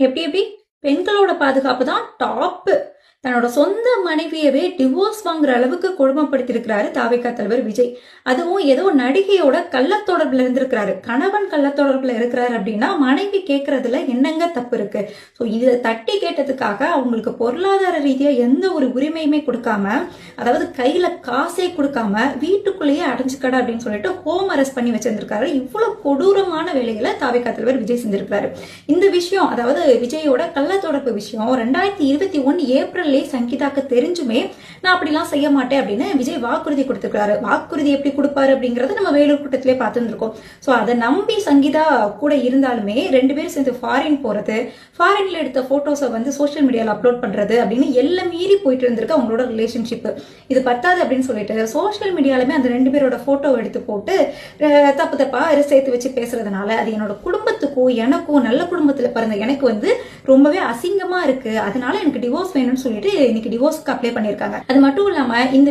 எப்படி எப்படி பெண்களோட பாதுகாப்பு தான் டாப். தன்னோட சொந்த மனைவியவே டிவோர்ஸ் வாங்குற அளவுக்கு கொடுமைப்படுத்திருக்கிறாரு தாவேகா தலைவர் விஜய். அதுவும் ஏதோ நடிகையோட கள்ளத்தொடர்புல இருந்திருக்கிறாரு. கணவன் கள்ளத்தொடர்புல இருக்கிறாரு அப்படின்னா மனைவி கேட்கறதுல என்னங்க தப்பு இருக்கு? ஸோ இதை தட்டி கேட்டதுக்காக அவங்களுக்கு பொருளாதார ரீதியா எந்த ஒரு உரிமையுமே கொடுக்காம, அதாவது கையில காசே கொடுக்காம வீட்டுக்குள்ளேயே அடைஞ்சுக்கடா அப்படின்னு சொல்லிட்டு ஹோம் அரெஸ்ட் பண்ணி வச்சிருந்திருக்காரு. இவ்வளவு கொடூரமான வேலைகளை தாவேகா தலைவர் விஜய் செஞ்சிருக்காரு. இந்த விஷயம், அதாவது விஜயோட கள்ளத்தொடர்பு விஷயம் 2021 ஏப்ரல் சங்கீதாக்கு தெரிஞ்சுமே நான் அப்படிலாம் செய்ய மாட்டேன் அப்படின்னு விஜய் வாக்குறுதி கொடுத்திருக்காரு. வாக்குறுதி எப்படி கொடுப்பாரு அப்படிங்கறத நம்ம வேலூர் கூட்டத்திலே பார்த்துருக்கோம். சோ அதை நம்பி சங்கீதா கூட இருந்தாலுமே ரெண்டு பேரும் சேர்ந்து ஃபாரின் போறது, ஃபாரின்ல எடுத்த போட்டோஸை வந்து சோசியல் மீடியால அப்லோட் பண்றது அப்படின்னு எல்லாம் மீறி போயிட்டு இருந்திருக்கு அவங்களோட ரிலேஷன்ஷிப். இது பத்தாது அப்படின்னு சொல்லிட்டு சோசியல் மீடியாலுமே அந்த ரெண்டு பேரோட போட்டோ எடுத்து போட்டு தப்பு தப்பா சேர்த்து வச்சு பேசுறதுனால அது என்னோட குடும்பத்துக்கும் எனக்கும், நல்ல குடும்பத்துல பிறந்த எனக்கு வந்து ரொம்பவே அசிங்கமா இருக்கு. அதனால எனக்கு டிவோர்ஸ் வேணும்னு சொல்லிட்டு இன்னைக்கு டிவோர்ஸ்க்கு அப்ளை பண்ணிருக்காங்க. அது மட்டும் இல்லாம இந்த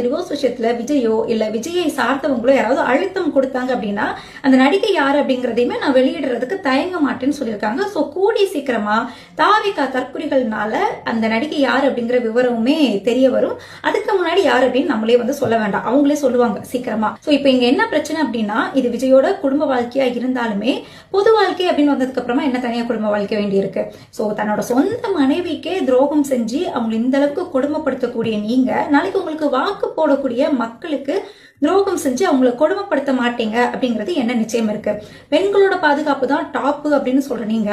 டிவோர்ஸ் விஷயத்துல விஜயோ இல்ல விஜயை சார்ந்தவங்களோ யாராவது அழுத்தம் கொடுத்தாங்க அப்படின்னா அந்த நடிகை யாரு அப்படிங்கறதையுமே நான் வெளியிடுறதுக்கு தயங்க மாட்டேன்னு சொல்லியிருக்காங்க. சோ கூடிய சீக்கிரமா தாவேகா தற்குறிகள்னால அந்த நடிகை யாரு அப்படிங்கிற விவரமுமே தெரிய வரும். அதுக்கு முன்னாடி யாரு அப்படின்னு நம்மளே வந்து சொல்ல வேண்டாம், அவங்களே சொல்லுவாங்க சீக்கிரமா. சோ இப்ப இங்க என்ன பிரச்சனை அப்படின்னா, இது விஜயோட குடும்ப வாழ்க்கையா இருந்தாலுமே பொது வாழ்க்கை அப்படின்னு வந்ததுக்கு அப்புறமா என்ன தனியா குடும்ப வாழ்க்கை வேண்டி இருக்கு. சோ தன்னோட சொந்த மனைவிக்கே துரோகம் செஞ்சு அவங்க இந்த அளவுக்கு கொடுமைப்படுத்தக்கூடிய நீங்க நாளைக்கு உங்களுக்கு வாக்கு போடக்கூடிய மக்களுக்கு துரோகம் செஞ்சு அவங்களை கொடுமைப்படுத்த மாட்டீங்க அப்படிங்கிறது என்ன நிச்சயம் இருக்கு? பெண்களோட பாதுகாப்பு தான் டாப் அப்படின்னு சொல்ற நீங்க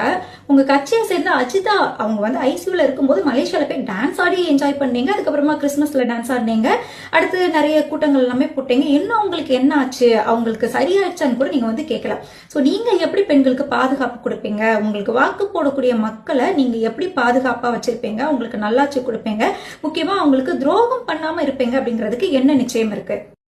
உங்க கட்சியை சேர்ந்த அஜிதா அவங்க வந்து ஐசியூல இருக்கும்போது மலேசியால போய் டான்ஸ் ஆடி என்ஜாய் பண்ணீங்க. அதுக்கப்புறமா கிறிஸ்துமஸ்ல டான்ஸ் ஆடினீங்க. அடுத்து நிறைய கூட்டங்கள் எல்லாமே போட்டீங்க. இன்னும் அவங்களுக்கு என்ன ஆச்சு, அவங்களுக்கு சரியாச்சான்னு கூட நீங்க வந்து கேட்கலாம். சோ நீங்க எப்படி பெண்களுக்கு பாதுகாப்பு கொடுப்பீங்க? உங்களுக்கு வாக்கு போடக்கூடிய மக்களை நீங்க எப்படி பாதுகாப்பா வச்சிருப்பீங்க? உங்களுக்கு நல்லாட்சி கொடுப்பீங்க? முக்கியமா அவங்களுக்கு துரோகம் பண்ணாம இருப்பீங்க அப்படிங்கிறதுக்கு என்ன நிச்சயம் இருக்கு?